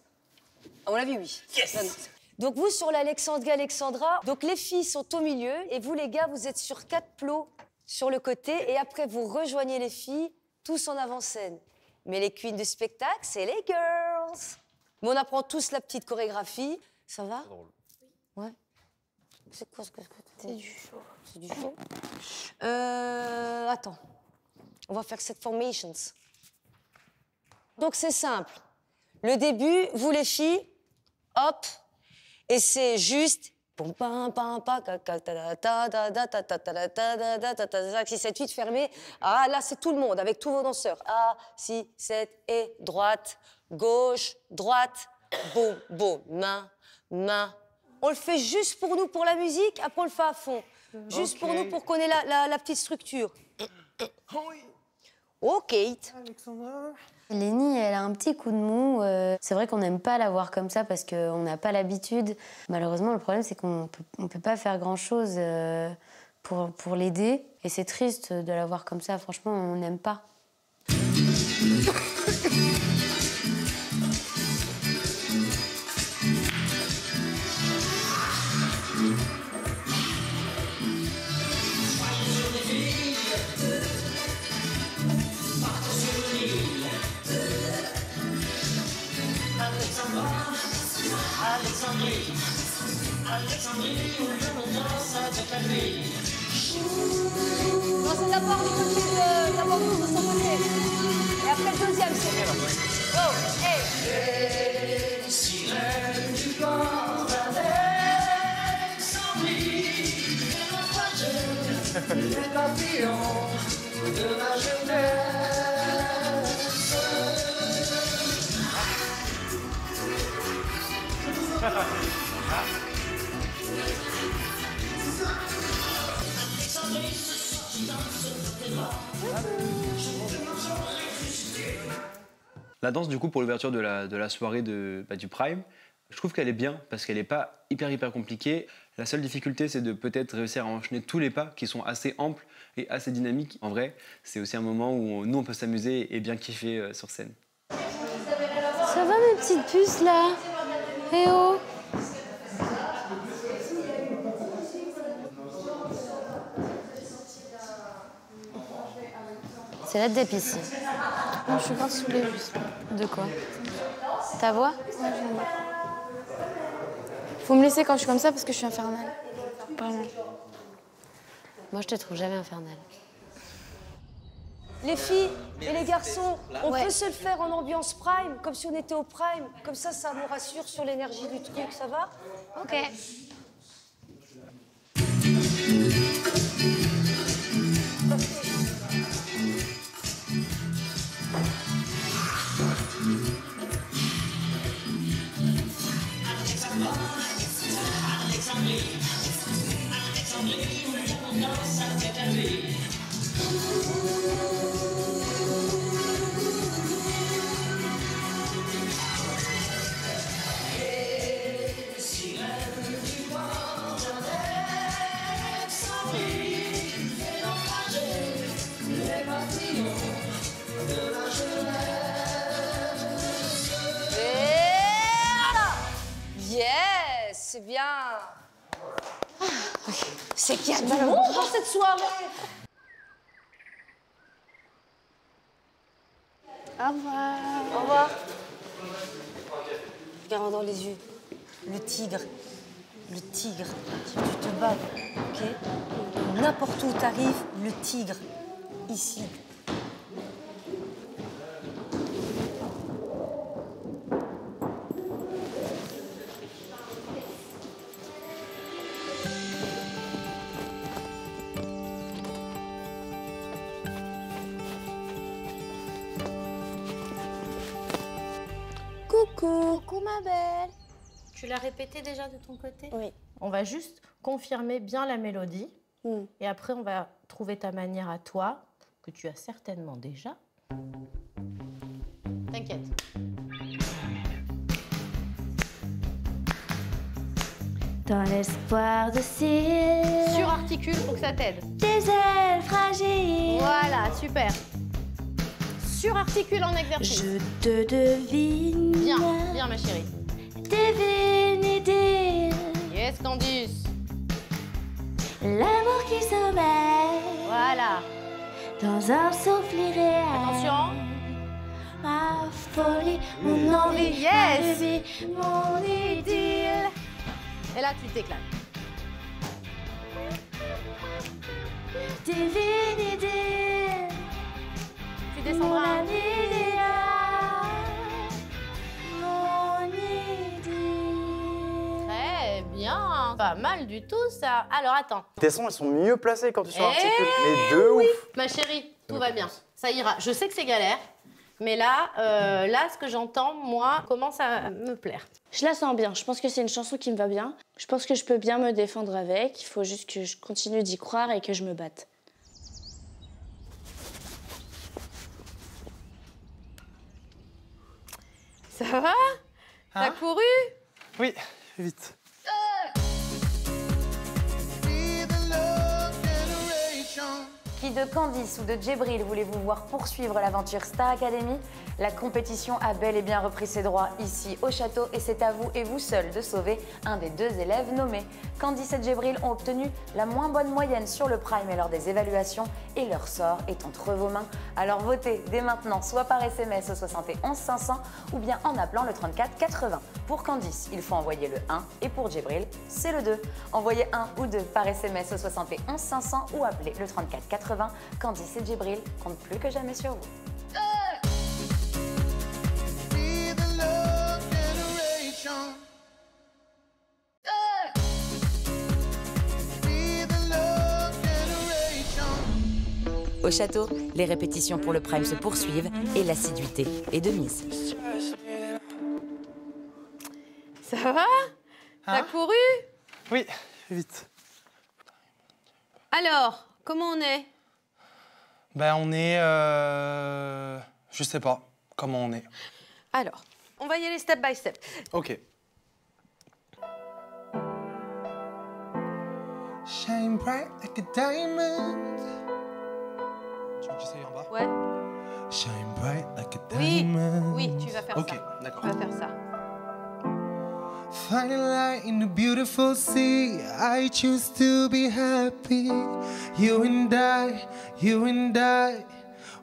À mon avis, oui. Yes! Non, non. Donc vous, sur l'Alexandra, donc les filles sont au milieu et vous, les gars, vous êtes sur 4 plots sur le côté et après, vous rejoignez les filles, tous en avant-scène. Mais les queens du spectacle, c'est les girls. Mais on apprend tous la petite chorégraphie. Ça va? C'est drôle. Ouais. C'est quoi ce que C'est du chaud. C'est du chaud. Attends. On va faire cette formations. Donc c'est simple. Le début, vous les filles, hop, et c'est juste 6, 7, 8 fermé. Ah là, c'est tout le monde avec tous vos danseurs. A, 6, 7 et droite, gauche, droite, boum, boum, main, main. On le fait juste pour nous, pour la musique, après on le fait à fond. Juste pour nous, pour qu'on ait la petite structure. Ok. Alexandra. Lénie, elle a un petit coup de mou. C'est vrai qu'on n'aime pas la voir comme ça parce qu'on n'a pas l'habitude. Malheureusement, le problème, c'est qu'on ne peut pas faire grand-chose pour l'aider. Et c'est triste de la voir comme ça. Franchement, on n'aime pas. Non, c'est d'abord du côté de son côté. Et après le deuxième, c'est bien. Oh, hey! Les sirènes du port d'Alexandrie, les naufragés, les papillons de ma La danse, du coup, pour l'ouverture de la soirée du Prime, je trouve qu'elle est bien parce qu'elle n'est pas hyper compliquée. La seule difficulté, c'est de peut-être réussir à enchaîner tous les pas qui sont assez amples et assez dynamiques. En vrai, c'est aussi un moment où nous, on peut s'amuser et bien kiffer sur scène. Ça va, mes petites puces, là? Eh oh! C'est la dep ici. Non, je suis grave saoulée, juste. De quoi? Ta voix? Ouais, j'en ai. Faut me laisser quand je suis comme ça parce que je suis infernale. Vraiment. Moi, je te trouve jamais infernale. Les filles et les garçons, on peut se le faire en ambiance prime, comme si on était au prime. Comme ça nous rassure sur l'énergie du truc, ça va? Ok. Yes, c'est bien. C'est qu'il y a du monde dans cette soirée. Au revoir. Au revoir. Regarde dans les yeux. Le tigre. Le tigre. Tu te bats, ok? N'importe où t'arrives, le tigre. Ici. Coucou. Coucou ma belle. Tu l'as répété déjà de ton côté? Oui. On va juste confirmer bien la mélodie. Et après, on va trouver ta manière à toi, que tu as certainement déjà. T'inquiète. Dans l'espoir de cils. Surarticule pour que ça t'aide. Des ailes fragiles. Voilà, super. Surarticule en exercice. Je te devine. Bien, bien ma chérie. Devine et dire. Yes, Candice. L'amour qui sommeille. Voilà. Dans un souffle irréel. Attention. Ma folie, mon envie, yes. ma lubie, mon idylle. Et là, tu t'éclates. Devine et dire. Tu descendras. Mon idéal, mon idylle. Très bien. Pas mal du tout, ça. Alors, attends. Tes sons, elles sont mieux placés quand tu sors articule. Eh Mais de oui. ouf. Ma chérie, tout va bien. Ça ira. Je sais que c'est galère, mais là, ce que j'entends, moi, commence à me plaire. Je la sens bien. Je pense que c'est une chanson qui me va bien. Je pense que je peux bien me défendre avec. Il faut juste que je continue d'y croire et que je me batte. Ça va? T'as couru? Oui, vite. Qui de Candice ou de Djibril voulez-vous voir poursuivre l'aventure Star Academy? La compétition a bel et bien repris ses droits ici au château et c'est à vous et vous seul de sauver un des 2 élèves nommés. Candice et Djibril ont obtenu la moins bonne moyenne sur le prime et lors des évaluations et leur sort est entre vos mains. Alors votez dès maintenant soit par SMS au 71 500 ou bien en appelant le 34 80. Pour Candice, il faut envoyer le 1 et pour Djibril, c'est le 2. Envoyez 1 ou 2 par SMS au 71 500 ou appelez le 34 80. Candice et Djibril comptent plus que jamais sur vous. Au château, les répétitions pour le prime se poursuivent et l'assiduité est de mise. Ça va? T'as couru? Oui, vite. Alors, comment on est? Ben, on est... Je sais pas comment on est. Alors, on va y aller step by step. Ok. Shine bright like a diamond. Tu veux que j'essaye en bas? Ouais. Shine bright like a Oui, diamond. oui, tu vas faire ça. Ok, d'accord. Tu vas faire ça. Find a light in the beautiful sea. I choose to be happy. You and I,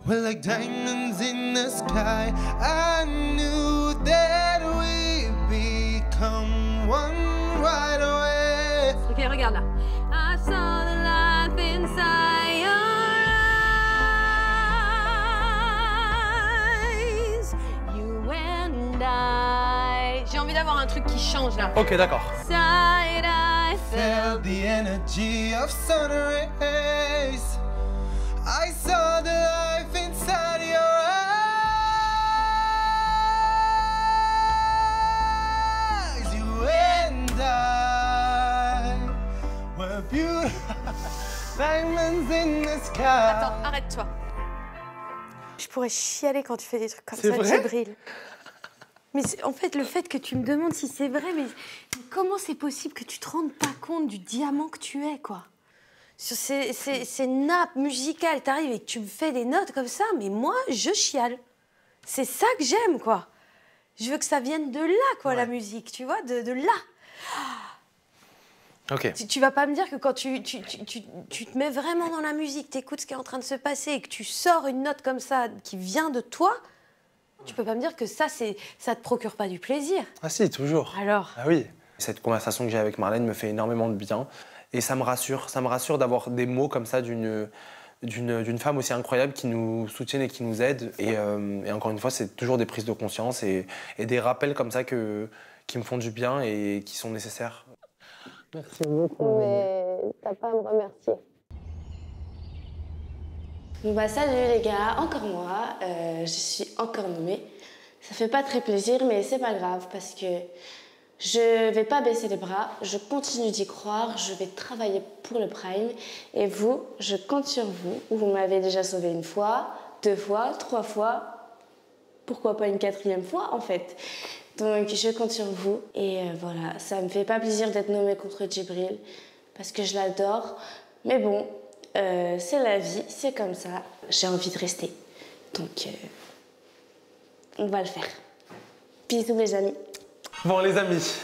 we're like diamonds in the sky. I knew that we'd become one right away. Ok, regarde là. I saw the life inside your eyes. You and I. J'ai envie d'avoir un truc qui change là. Ok, d'accord. Side I Felt the energy of sun rays. I saw the life inside your eyes. You and I were beautiful diamonds in the sky. Attends, arrête-toi. Je pourrais chialer quand tu fais des trucs comme ça, Djibril. Mais en fait, le fait que tu me demandes si c'est vrai, mais comment c'est possible que tu te rendes pas compte du diamant que tu es, quoi? Sur ces nappes musicales, t'arrives et que tu me fais des notes comme ça, mais moi, je chiale. C'est ça que j'aime, quoi. Je veux que ça vienne de là, quoi, la musique, tu vois, de là. Ok. Tu vas pas me dire que quand tu te mets vraiment dans la musique, t'écoutes ce qui est en train de se passer et que tu sors une note comme ça qui vient de toi, tu peux pas me dire que ça te procure pas du plaisir. Ah si, toujours. Alors? Ah oui. Cette conversation que j'ai avec Marlène me fait énormément de bien et ça me rassure d'avoir des mots comme ça d'une femme aussi incroyable qui nous soutienne et qui nous aide. Et encore une fois, c'est toujours des prises de conscience et des rappels comme ça qui me font du bien et qui sont nécessaires. Merci beaucoup. Mais t'as pas à me remercier. Bon bah salut les gars, encore moi, je suis encore nommée. Ça fait pas très plaisir mais c'est pas grave parce que je vais pas baisser les bras, je continue d'y croire, je vais travailler pour le Prime et vous, je compte sur vous. Vous m'avez déjà sauvé 1 fois, 2 fois, 3 fois, pourquoi pas une 4e fois en fait. Donc je compte sur vous et voilà, ça me fait pas plaisir d'être nommée contre Djibril parce que je l'adore, mais bon, c'est la vie, c'est comme ça, j'ai envie de rester, donc on va le faire. Bisous les amis. Bon les amis,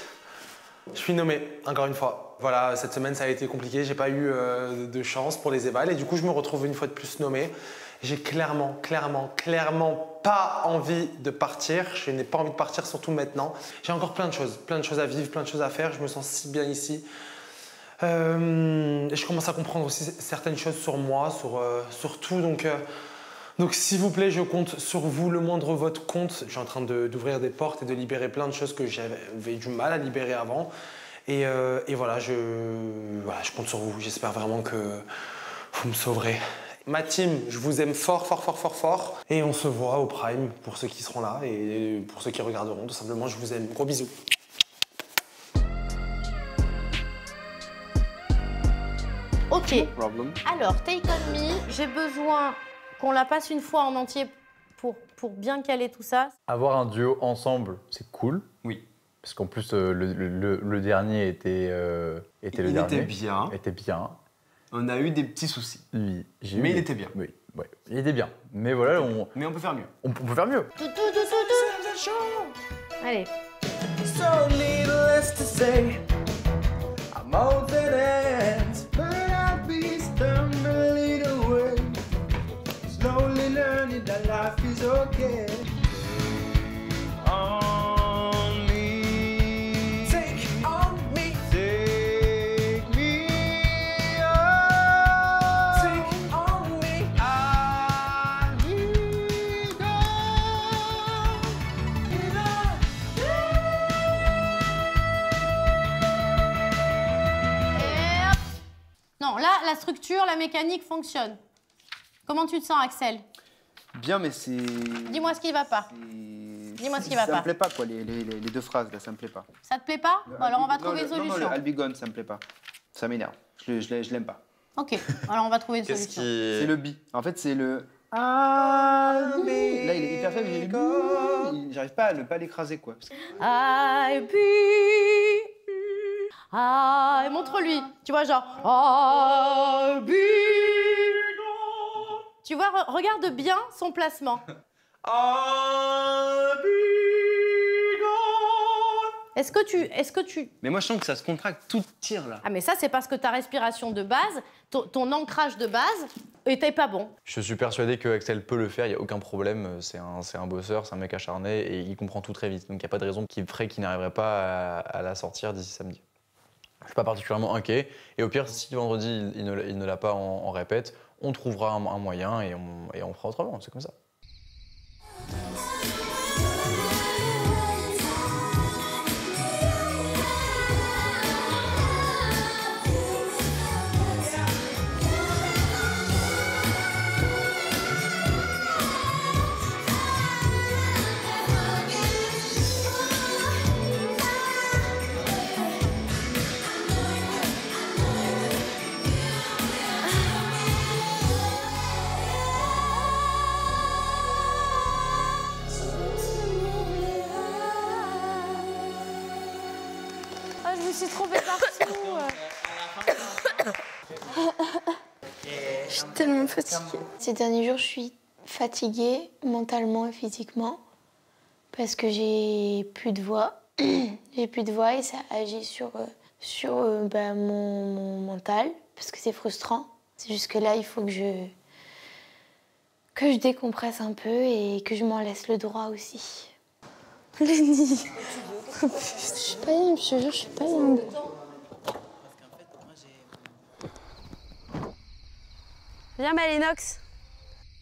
je suis nommé encore une fois. Voilà, cette semaine ça a été compliqué, j'ai pas eu de chance pour les évals et du coup je me retrouve une fois de plus nommé. J'ai clairement pas envie de partir. Je n'ai pas envie de partir, surtout maintenant. J'ai encore plein de choses à vivre, plein de choses à faire. Je me sens si bien ici. Je commence à comprendre aussi certaines choses sur moi, sur tout. Donc s'il vous plaît, je compte sur vous. Le moindre vote compte. Je suis en train d'ouvrir des portes et de libérer plein de choses que j'avais du mal à libérer avant. Et voilà, je compte sur vous. J'espère vraiment que vous me sauverez. Ma team, je vous aime fort. Et on se voit au Prime pour ceux qui seront là et pour ceux qui regarderont. Tout simplement, je vous aime. Gros bisous. Ok. Alors, Take On Me, j'ai besoin qu'on la passe une fois en entier pour bien caler tout ça. Avoir un duo ensemble, c'est cool. Oui. Parce qu'en plus, le dernier était le dernier. Était bien. On a eu des petits soucis. Oui, mais il était bien. Oui, ouais, il était bien. Mais voilà, mais on peut faire mieux. On peut faire mieux. Allez. So needless to say, I'm open ends, but I'll be stumbling away, slowly learning that life is okay. On me, take on me, take me on, take on me. I need Non, là, la structure, la mécanique fonctionne. Comment tu te sens, Axel? Bien, mais c'est... Dis-moi ce qui va pas. Dis-moi ce qui va pas. Ça me plaît pas, quoi, les 2 phrases, là, ça me plaît pas. Ça te plaît pas? Bon, alors on va trouver une solution. Non, le Albigone, ça me plaît pas. Ça m'énerve. Je l'aime pas. Ok, alors on va trouver une solution. C'est le bi. En fait, c'est le... Là, il est hyper faible, j'arrive pas à l'écraser, quoi. I be... montre-lui. Tu vois, genre... I be... Tu vois, regarde bien son placement. Est-ce que tu... Mais moi, je sens que ça se contracte, tout tire, là. Ah, mais ça, c'est parce que ta respiration de base, ton ancrage de base, était pas bon. Je suis persuadé que Axel peut le faire, il n'y a aucun problème. C'est un bosseur, c'est un mec acharné et il comprend tout très vite. Donc il n'y a pas de raison qui ferait qu'il n'arriverait pas à la sortir d'ici samedi. Je ne suis pas particulièrement inquiet. Et au pire, si vendredi il ne l'a pas en répète, on trouvera un moyen et on fera autrement. C'est comme ça. Je me suis trompée partout. Je suis tellement fatiguée. Ces derniers jours, je suis fatiguée mentalement et physiquement parce que j'ai plus de voix. J'ai plus de voix et ça agit sur mon mental parce que c'est frustrant. C'est juste que là, il faut que je décompresse un peu et que je m'en laisse le droit aussi. Lenny. Je suis pas bien, je te jure, je suis pas bien. Viens, Malinox.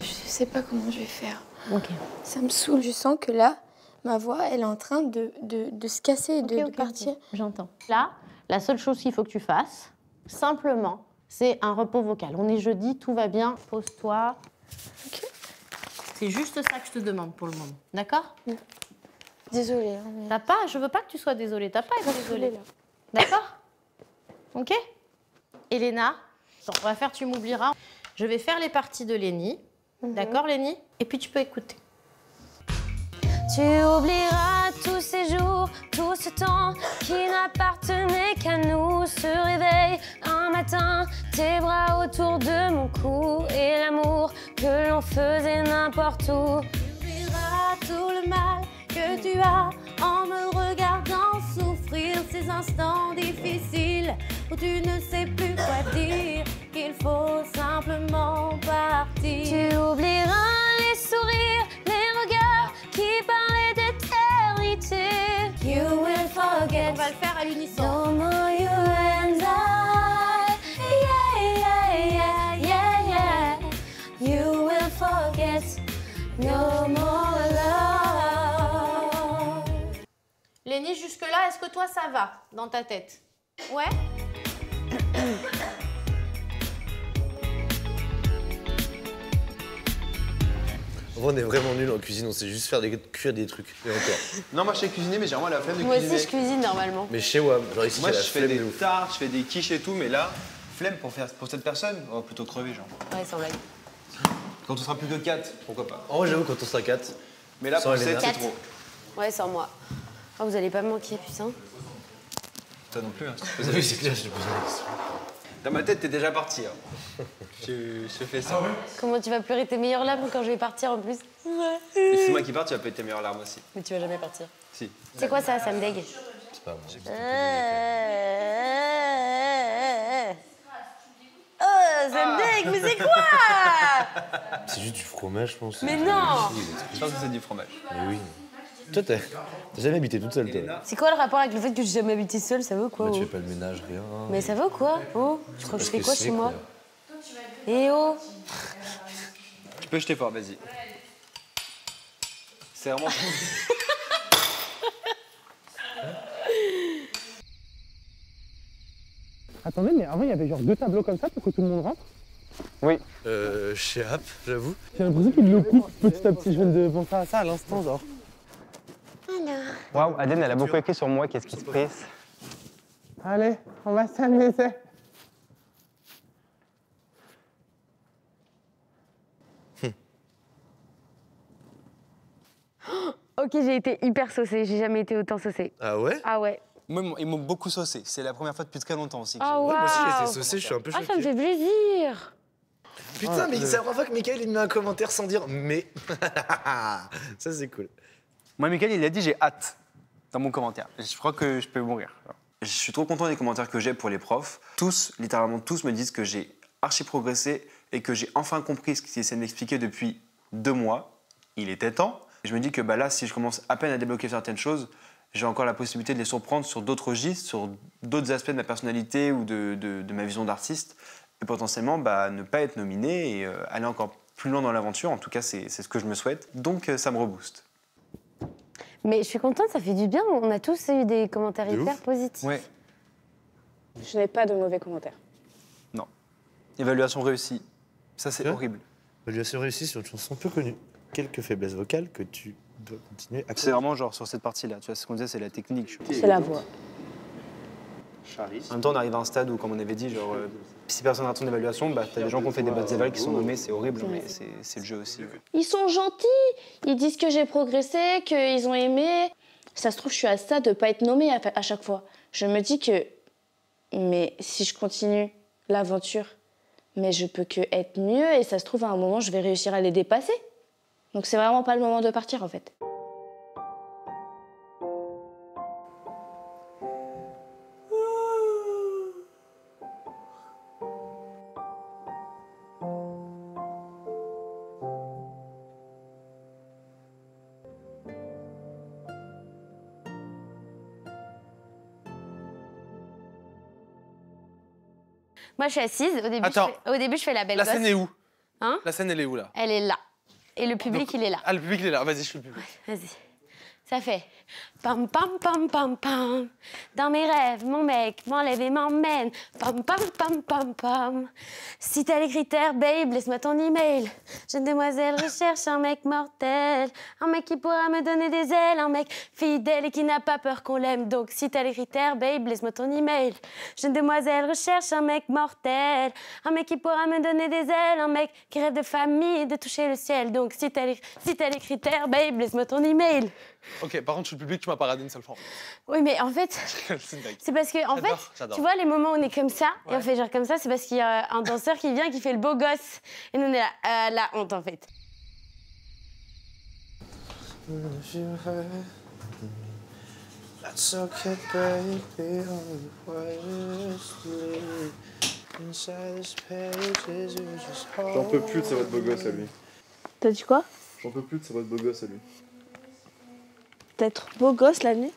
Je sais pas comment je vais faire. Ok. Ça me saoule. Je sens que là, ma voix, elle est en train de se casser et de partir. Ok. J'entends. Là, la seule chose qu'il faut que tu fasses, simplement, c'est un repos vocal. On est jeudi, tout va bien, pose-toi. Ok. C'est juste ça que je te demande pour le moment. D'accord? Désolée. Hein, mais... T'as pas, je veux pas que tu sois désolée. T'as pas à être désolée. D'accord? Ok? Elena, attends, on va faire Tu m'oublieras. Je vais faire les parties de Lénie. D'accord, Lénie? Et puis tu peux écouter. Tu oublieras tous ces jours, tout ce temps qui n'appartenait qu'à nous. Se réveille un matin, tes bras autour de mon cou et l'amour que l'on faisait n'importe où. Tu oublieras tout le mal que tu as en me regardant souffrir ces instants difficiles où tu ne sais plus quoi dire, qu'il faut simplement partir. Tu oublieras les sourires, les regards qui parlaient d'éternité. You will forget. On va le faire à l'unisson. No more you and I. Yeah, yeah, yeah, yeah, yeah. You will forget. No more love. Lénie, jusque-là, est-ce que toi, ça va dans ta tête? Ouais? On est vraiment nuls en cuisine, on sait juste faire cuire des trucs. Et encore. Non, moi je sais cuisiner, mais j'ai vraiment la flemme de Moi cuisiner. aussi, je cuisine normalement. Mais chez WAM, genre ici, Moi j'ai je la fais flemme des de ouf. tartes, je fais des quiches et tout, mais là, flemme pour cette personne, on va plutôt crever, genre. Ouais, sans blague. Quand on sera plus que 4, pourquoi pas. En vrai, j'avoue, quand on sera 4. Mais là, sans pour 7, Elena. c'est trop. Ouais, sans moi. Oh, vous allez pas me manquer, putain. Toi non plus, hein. Oui, c'est clair, je te pose la question. Dans ma tête, t'es déjà parti. Hein. je fais ça. Comment tu vas pleurer tes meilleures larmes quand je vais partir en plus? Et c'est moi qui pars, tu vas payer tes meilleures larmes aussi. Mais tu vas jamais partir. Si. C'est quoi ça? Ça me dégue. C'est pas moi. Oh, ça me dégue, mais c'est quoi? C'est juste du fromage, je pense. Mais non! Je pense que c'est du fromage. Mais oui. Toi, t'as jamais habité toute seule, toi. C'est quoi le rapport avec le fait que j'ai jamais habité seule? Ça veut quoi? Bah, tu oh fais pas le ménage, rien. Mais ça veut quoi? Oh, tu crois que je fais quoi chez moi? quoi. Eh oh! Tu peux jeter fort, vas-y. C'est vraiment. Attendez, mais avant, il y avait genre 2 tableaux comme ça pour que tout le monde rentre. Oui. Chez App, j'avoue. J'ai l'impression qu'il le coupe petit à petit. Je viens de penser à ça à l'instant, genre. Waouh, Aden, elle a beaucoup écrit sur moi, qu'est-ce qui se passe? Allez, on va s'amuser. Ok, j'ai été hyper saucée. J'ai jamais été autant saucée. Ah ouais? Ah ouais. Moi, ils m'ont beaucoup saucé. C'est la première fois depuis très longtemps aussi. Ah ouais. Moi aussi, j'ai été saucé, je suis un peu Ah, choqué. ça me fait plaisir. Putain, mais c'est la première fois que Mickaël il me met un commentaire sans dire mais. Ça, c'est cool. Moi, Mickaël, il a dit j'ai hâte dans mon commentaire. Je crois que je peux mourir. Je suis trop content des commentaires que j'ai pour les profs. Tous, littéralement tous, me disent que j'ai archi progressé et que j'ai enfin compris ce qu'ils essaient de m'expliquer depuis 2 mois. Il était temps. Et je me dis que bah, là, si je commence à peine à débloquer certaines choses, j'ai encore la possibilité de les surprendre sur d'autres registres, sur d'autres aspects de ma personnalité ou de ma vision d'artiste. Et potentiellement, bah, ne pas être nominé et aller encore plus loin dans l'aventure. En tout cas, c'est ce que je me souhaite. Donc, ça me rebooste. Mais je suis contente, ça fait du bien. On a tous eu des commentaires hyper positifs. Ouais. Je n'ai pas de mauvais commentaires. Non. Évaluation réussie. Ça, c'est horrible. Évaluation réussie sur une chanson peu connue. Quelques faiblesses vocales que tu dois continuer à. C'est vraiment genre sur cette partie-là. Tu vois, ce qu'on disait, c'est la technique. C'est la voix. En même temps, on arrive à un stade où, comme on avait dit, genre, si personne n'a ton évaluation, bah, t'as des gens qui ont fait des bonnes évaluations qui sont nommés, c'est horrible, mais c'est le jeu aussi. Ils sont gentils. Ils disent que j'ai progressé, qu'ils ont aimé. Ça se trouve, je suis à ça de pas être nommée à chaque fois. Je me dis que, mais si je continue l'aventure, mais je peux que être mieux et ça se trouve, à un moment, je vais réussir à les dépasser. Donc c'est vraiment pas le moment de partir, en fait. Moi, je suis assise. Attends. Au début, je fais la belle La gosse. scène est où? Hein? La scène, elle est où, là? Elle est là. Et le public, il est là. Ah, le public, il est là. Vas-y, je suis le public. Vas-y. Ça fait pam pam pam pam pam. Dans mes rêves, mon mec m'enlève et m'emmène. Pam pam pam pam pam. Si t'as les critères, babe, laisse-moi ton email. Jeune demoiselle recherche un mec mortel, un mec qui pourra me donner des ailes, un mec fidèle et qui n'a pas peur qu'on l'aime. Donc si t'as les critères, babe, laisse-moi ton email. Jeune demoiselle recherche un mec mortel, un mec qui pourra me donner des ailes, un mec qui rêve de famille, de toucher le ciel. Donc si t'as les critères, babe, laisse-moi ton email. Ok, par contre, je suis le public, tu m'as pas radé une seule fois. Oui, mais en fait, c'est parce que, en fait, tu vois, les moments où on est comme ça, et on fait genre comme ça, c'est parce qu'il y a un danseur qui vient, qui fait le beau gosse. Et nous, on est là, la honte, en fait. J'en peux plus de sa voix de beau gosse à lui. T'as dit quoi? J'en peux plus de sa voix de beau gosse à lui. D'être beau gosse la nuit.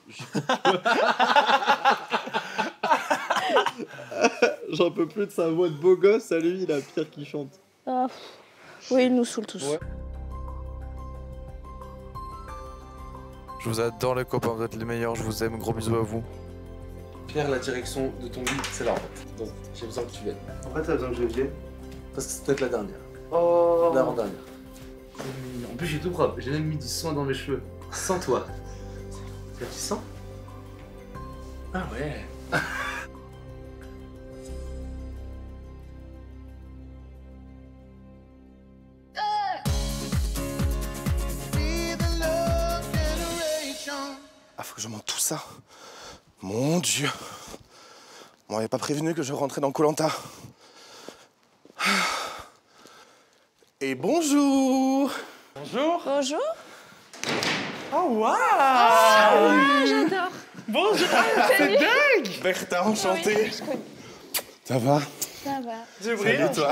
J'en peux plus de sa voix de beau gosse à lui, la pire qui chante. Ah, oui, il nous saoule tous. Ouais. Je vous adore les copains, vous êtes les meilleurs, je vous aime, gros bisous à vous. Pierre, la direction de ton lit, c'est là en fait. Donc j'ai besoin que tu viennes. En fait, t'as besoin que je vienne parce que c'est peut-être la dernière. Oh. L'avant-dernière. En plus, j'ai tout propre. J'ai même mis du soin dans mes cheveux. Sans toi. Tu sens? Ah ouais. Ah, faut que je monte tout ça. Mon Dieu. On m'avait pas prévenu que je rentrais dans Koh-Lanta. Et bonjour. Bonjour. Bonjour. Oh, waouh. Ah, j'adore. Bonjour. C'est dingue. Bertha, enchanté. Oui, je connais. Ça va? Ça va. Salut toi.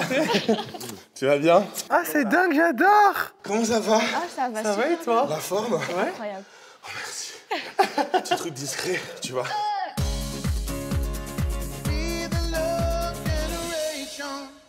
Tu vas bien? Ah, c'est dingue, j'adore. Comment ça va? Ah, ça va. Ça va et toi? La forme? Ouais. Incroyable. Oh, merci. Petit truc discret, tu vois.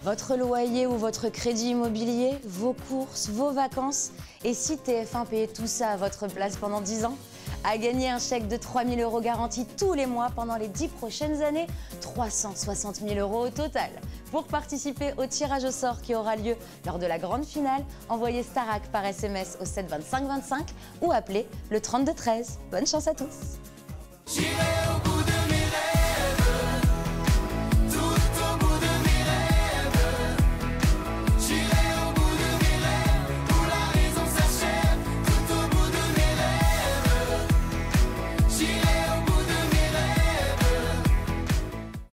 Votre loyer ou votre crédit immobilier, vos courses, vos vacances. Et si TF1 payait tout ça à votre place pendant 10 ans? À gagner un chèque de 3 000 € garanti tous les mois pendant les 10 prochaines années, 360 000 € au total. Pour participer au tirage au sort qui aura lieu lors de la grande finale, envoyez Starac par SMS au 7 25 25 ou appelez le 32 13. Bonne chance à tous.